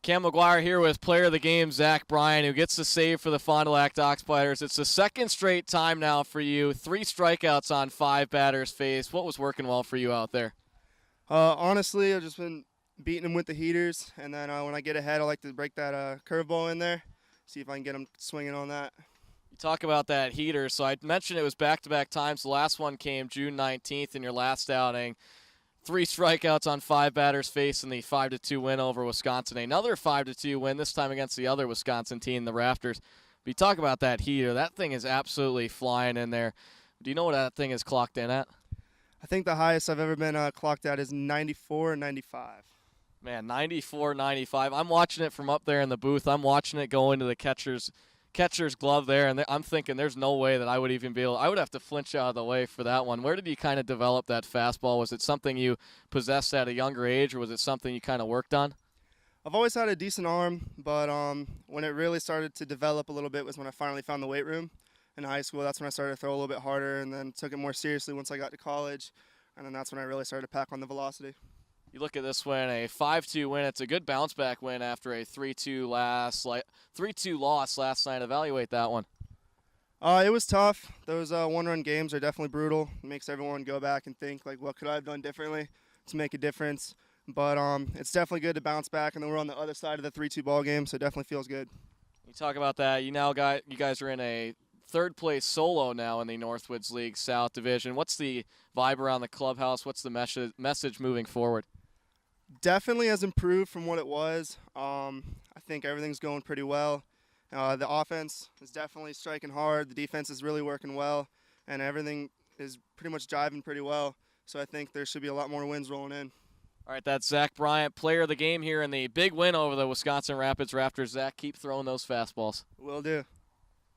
Cam McGuire here with player of the game, Zach Bryant, who gets the save for the Fond du Lac Dockspiders. It's the second straight time now for you. 3 strikeouts on 5 batters faced. What was working well for you out there? Honestly, I've just been beating them with the heaters, and then when I get ahead, I like to break that curveball in there, see if I can get them swinging on that. You talk about that heater. So I mentioned it was back-to-back times. The last one came June 19th in your last outing. 3 strikeouts on 5 batters faced in the 5-2 win over Wisconsin. Another 5-2 win, this time against the other Wisconsin team, the Rafters. But you talk about that heater. That thing is absolutely flying in there. Do you know what that thing is clocked in at? I think the highest I've ever been clocked at is 94 or 95. Man, 94, 95. I'm watching it from up there in the booth. I'm watching it go into the catcher's glove there, and I'm thinking there's no way that I would even be able – I would have to flinch out of the way for that one. Where did you kind of develop that fastball? Was it something you possessed at a younger age, or was it something you kind of worked on? I've always had a decent arm, but when it really started to develop a little bit was when I finally found the weight room in high school. That's when I started to throw a little bit harder and then took it more seriously once I got to college, and then that's when I really started to pack on the velocity. You look at this win, a 5-2 win. It's a good bounce-back win after a 3-2 loss last night. Evaluate that one. It was tough. Those one-run games are definitely brutal. It makes everyone go back and think, like, what could I have done differently to make a difference? But it's definitely good to bounce back, and then we're on the other side of the 3-2 ball game, so it definitely feels good. You talk about that. You guys are in a third-place solo now in the Northwoods League South Division. What's the vibe around the clubhouse? What's the message moving forward? Definitely has improved from what it was. I think everything's going pretty well. The offense is definitely striking hard. The defense is really working well, and everything is pretty much jiving pretty well. So I think there should be a lot more wins rolling in. All right, that's Zach Bryant, player of the game here in the big win over the Wisconsin Rapids Raptors. Zach, keep throwing those fastballs. Will do.